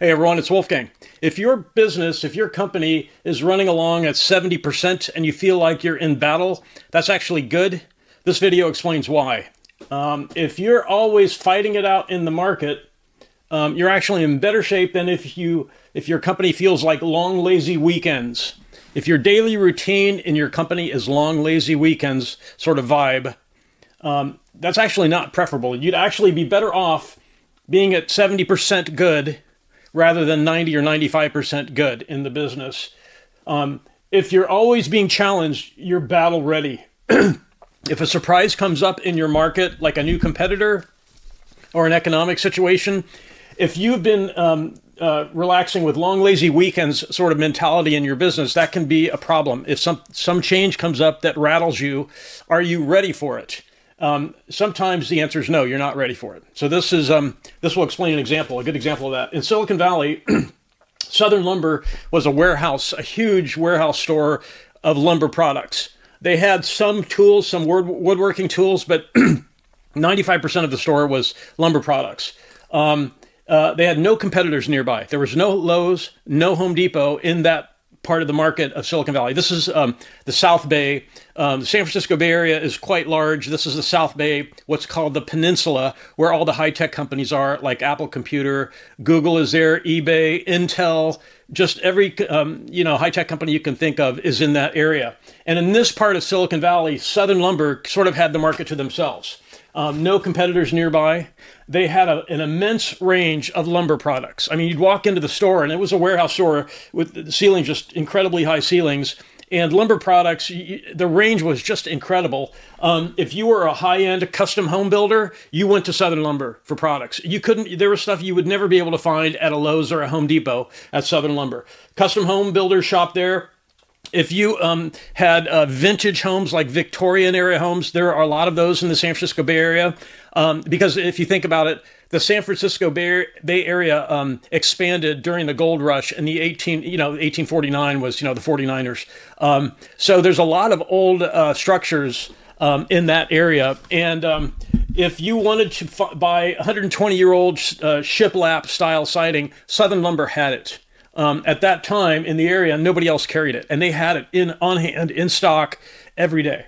Hey everyone, it's Wolfgang. If your business, if your company is running along at 70% and you feel like you're in battle, that's actually good. This video explains why. If you're always fighting it out in the market, you're actually in better shape than if your company feels like long, lazy weekends. If your daily routine in your company is long, lazy weekends sort of vibe, that's actually not preferable. You'd actually be better off being at 70% good rather than 90 or 95% good in the business. If you're always being challenged, you're battle ready. If a surprise comes up in your market, like a new competitor or an economic situation, if you've been relaxing with long, lazy weekends sort of mentality in your business, that can be a problem. If some change comes up that rattles you, are you ready for it? Sometimes the answer is no, you're not ready for it. So this will explain a good example of that. In Silicon Valley, Southern Lumber was a warehouse, a huge warehouse store of lumber products. They had some tools, some woodworking tools, but 95% of the store was lumber products. They had no competitors nearby. There was no Lowe's, no Home Depot in that part of the market of Silicon Valley. This is the South Bay. The San Francisco Bay Area is quite large. This is the South Bay, what's called the Peninsula, where all the high-tech companies are, like Apple Computer, Google is there, eBay, Intel, just every high-tech company you can think of is in that area. And in this part of Silicon Valley, Southern Lumber sort of had the market to themselves. No competitors nearby. They had an immense range of lumber products. I mean, you'd walk into the store and it was a warehouse store with the ceiling, just incredibly high ceilings. And lumber products, the range was just incredible. If you were a high-end custom home builder, you went to Southern Lumber for products. There was stuff you would never be able to find at a Lowe's or a Home Depot at Southern Lumber. Custom home builders shop there. If you had vintage homes like Victorian era homes, there are a lot of those in the San Francisco Bay Area. Because if you think about it, the San Francisco Bay Area expanded during the gold rush in the 1849 was, the 49ers. So there's a lot of old structures in that area. And if you wanted to buy 120-year-old shiplap style siding, Southern Lumber had it. At that time in the area, nobody else carried it, and they had it on hand, in stock, every day.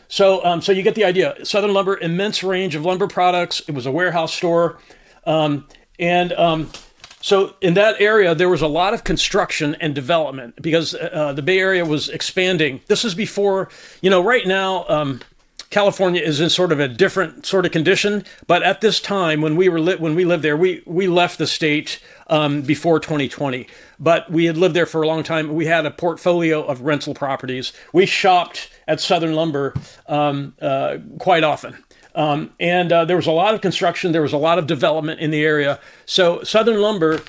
So you get the idea. Southern Lumber, immense range of lumber products. It was a warehouse store, so in that area there was a lot of construction and development because the Bay Area was expanding. This is before, right now. California is in sort of a different sort of condition, but at this time when we lived there, we left the state before 2020, but we had lived there for a long time. We had a portfolio of rental properties. We shopped at Southern Lumber quite often, and there was a lot of construction. There was a lot of development in the area. So Southern Lumber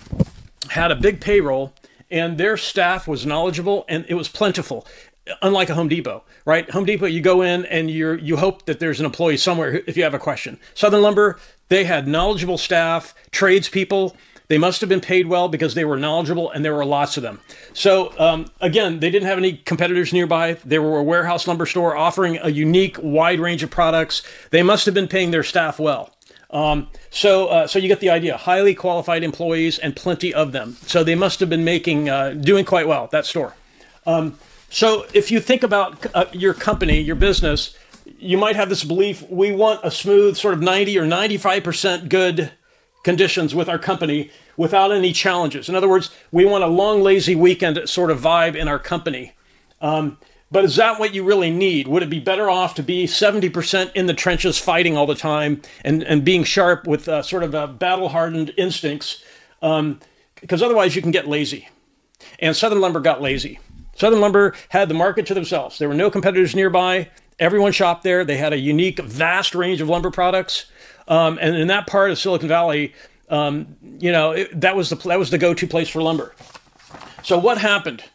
had a big payroll, and their staff was knowledgeable, and it was plentiful. Unlike a Home Depot, right? Home Depot, you go in and you hope that there's an employee somewhere if you have a question. Southern Lumber, they had knowledgeable staff, tradespeople. They must have been paid well because they were knowledgeable, and there were lots of them. So again, they didn't have any competitors nearby. They were a warehouse lumber store offering a unique, wide range of products. They must have been paying their staff well. So you get the idea. Highly qualified employees and plenty of them. So they must have been doing quite well, that store. So if you think about your company, your business, you might have this belief, we want a smooth sort of 90 or 95% good conditions with our company without any challenges. In other words, we want a long, lazy weekend sort of vibe in our company. But is that what you really need? Would it be better off to be 70% in the trenches fighting all the time and being sharp with sort of battle-hardened instincts? Because otherwise you can get lazy. And Southern Lumber got lazy. Southern Lumber had the market to themselves. There were no competitors nearby. Everyone shopped there. They had a unique, vast range of lumber products. And in that part of Silicon Valley, that was the go-to place for lumber. So what happened?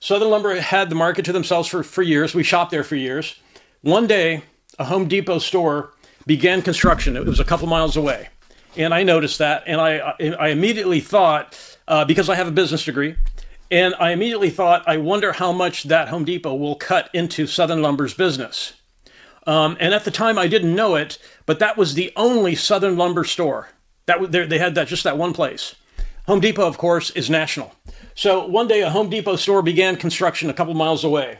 Southern Lumber had the market to themselves for years. We shopped there for years. One day, a Home Depot store began construction. It was a couple miles away. And I noticed that. And I immediately thought, because I have a business degree, and I immediately thought, I wonder how much that Home Depot will cut into Southern Lumber's business. And at the time, I didn't know it, but that was the only Southern Lumber store. They had just that one place. Home Depot, of course, is national. So one day a Home Depot store began construction a couple miles away.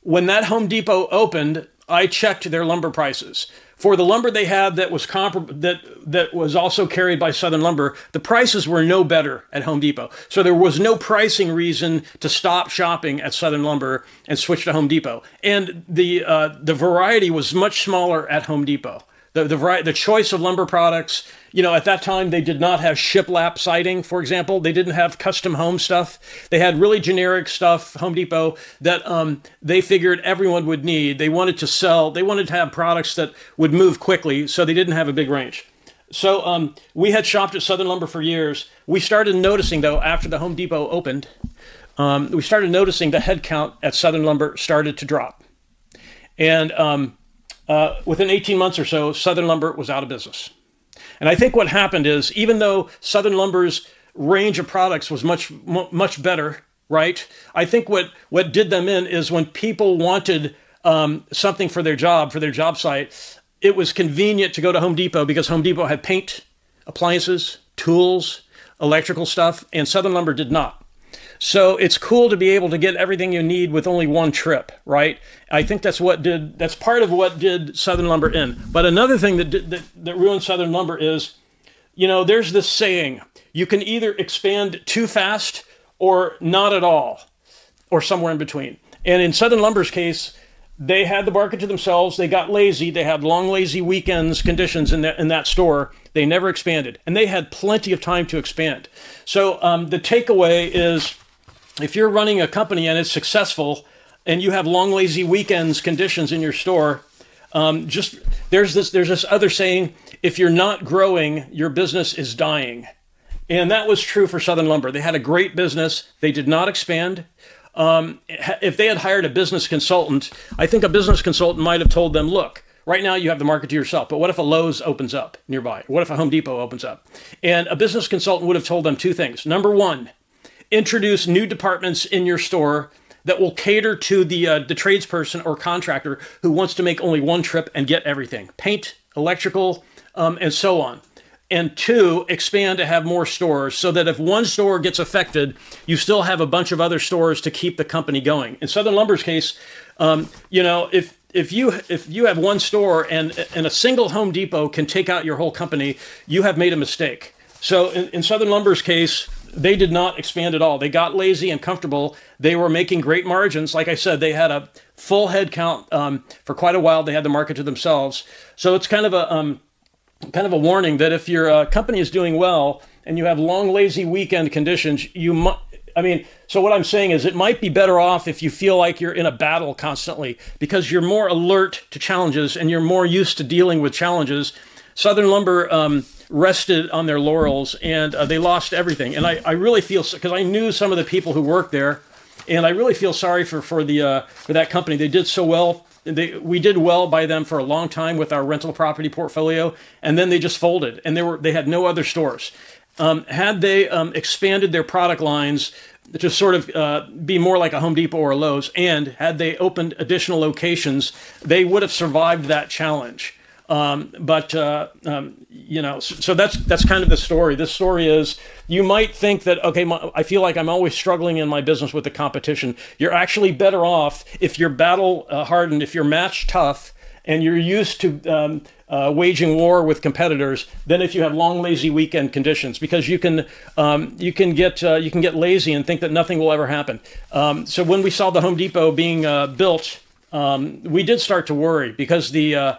When that Home Depot opened, I checked their lumber prices. For the lumber they had that was that was also carried by Southern Lumber, the prices were no better at Home Depot. So there was no pricing reason to stop shopping at Southern Lumber and switch to Home Depot. And the variety was much smaller at Home Depot. The choice of lumber products, at that time they did not have shiplap siding, for example. They didn't have custom home stuff. They had really generic stuff, Home Depot, that they figured everyone would need. They wanted to sell. They wanted to have products that would move quickly, so they didn't have a big range. So we had shopped at Southern Lumber for years. We started noticing, though, after the Home Depot opened, we started noticing the head count at Southern Lumber started to drop. And within 18 months or so, Southern Lumber was out of business. And I think what happened is, even though Southern Lumber's range of products was much better, right? I think what did them in is when people wanted something for their job site, it was convenient to go to Home Depot because Home Depot had paint, appliances, tools, electrical stuff, and Southern Lumber did not. So it's cool to be able to get everything you need with only one trip, right? I think that's part of what did Southern Lumber in. But another thing that ruined Southern Lumber is, there's this saying, you can either expand too fast or not at all, or somewhere in between. And in Southern Lumber's case, they had the market to themselves. They got lazy. They had long, lazy weekends conditions in that store. They never expanded. And they had plenty of time to expand. So the takeaway is, if you're running a company and it's successful and you have long, lazy weekends conditions in your store, there's this other saying, if you're not growing, your business is dying. And that was true for Southern Lumber. They had a great business. They did not expand. If they had hired a business consultant, I think a business consultant might have told them, look, right now you have the market to yourself, but what if a Lowe's opens up nearby? What if a Home Depot opens up? And a business consultant would have told them two things. Number one, introduce new departments in your store that will cater to the tradesperson or contractor who wants to make only one trip and get everything. Paint, electrical, and so on. And two, expand to have more stores so that if one store gets affected, you still have a bunch of other stores to keep the company going. In Southern Lumber's case, if you have one store and a single Home Depot can take out your whole company, you have made a mistake. So in Southern Lumber's case, they did not expand at all. They got lazy and comfortable. They were making great margins. Like I said, they had a full head count for quite a while. They had the market to themselves. So it's kind of a warning that if your company is doing well and you have long, lazy weekend conditions, so what I'm saying is it might be better off if you feel like you're in a battle constantly because you're more alert to challenges and you're more used to dealing with challenges. Southern Lumber rested on their laurels and they lost everything. And I really feel, because I knew some of the people who worked there, and I really feel sorry for that company. They did so well. We did well by them for a long time with our rental property portfolio, and then they just folded, and they had no other stores. Had they expanded their product lines to sort of be more like a Home Depot or a Lowe's, and had they opened additional locations, they would have survived that challenge. So that's kind of the story. This story is, you might think that, okay, I feel like I'm always struggling in my business with the competition. You're actually better off if you're battle hardened, if you're match tough, and you're used to waging war with competitors, than if you have long, lazy weekend conditions, because you can get lazy and think that nothing will ever happen. So when we saw the Home Depot being built, we did start to worry because the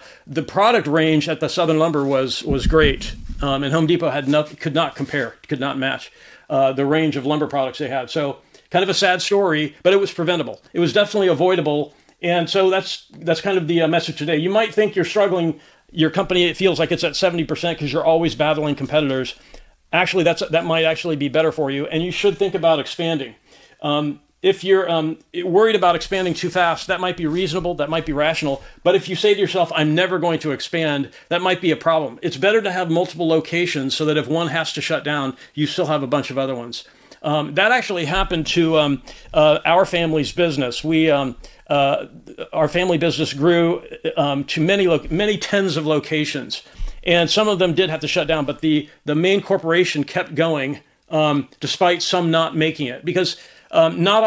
product range at the Southern Lumber was great, and Home Depot could not match the range of lumber products they had. So kind of a sad story, but it was preventable. It was definitely avoidable, and so that's kind of the message today. You might think you're struggling, your company, it feels like it's at 70% because you're always battling competitors. Actually, that might actually be better for you, and you should think about expanding. If you're worried about expanding too fast, that might be reasonable, that might be rational. But if you say to yourself, I'm never going to expand, that might be a problem. It's better to have multiple locations so that if one has to shut down, you still have a bunch of other ones. That actually happened to our family's business. Our family business grew to many tens of locations. and some of them did have to shut down, but the main corporation kept going, despite some not making it, because not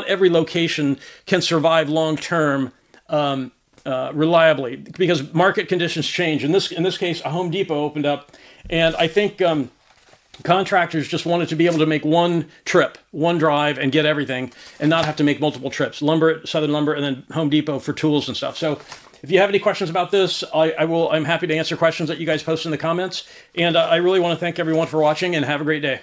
every location can survive long term reliably, because market conditions change. In this case, a Home Depot opened up, and I think contractors just wanted to be able to make one trip, one drive, and get everything, and not have to make multiple trips. Southern Lumber, and then Home Depot for tools and stuff. So if you have any questions about this, I'm happy to answer questions that you guys post in the comments. And I really want to thank everyone for watching, and have a great day.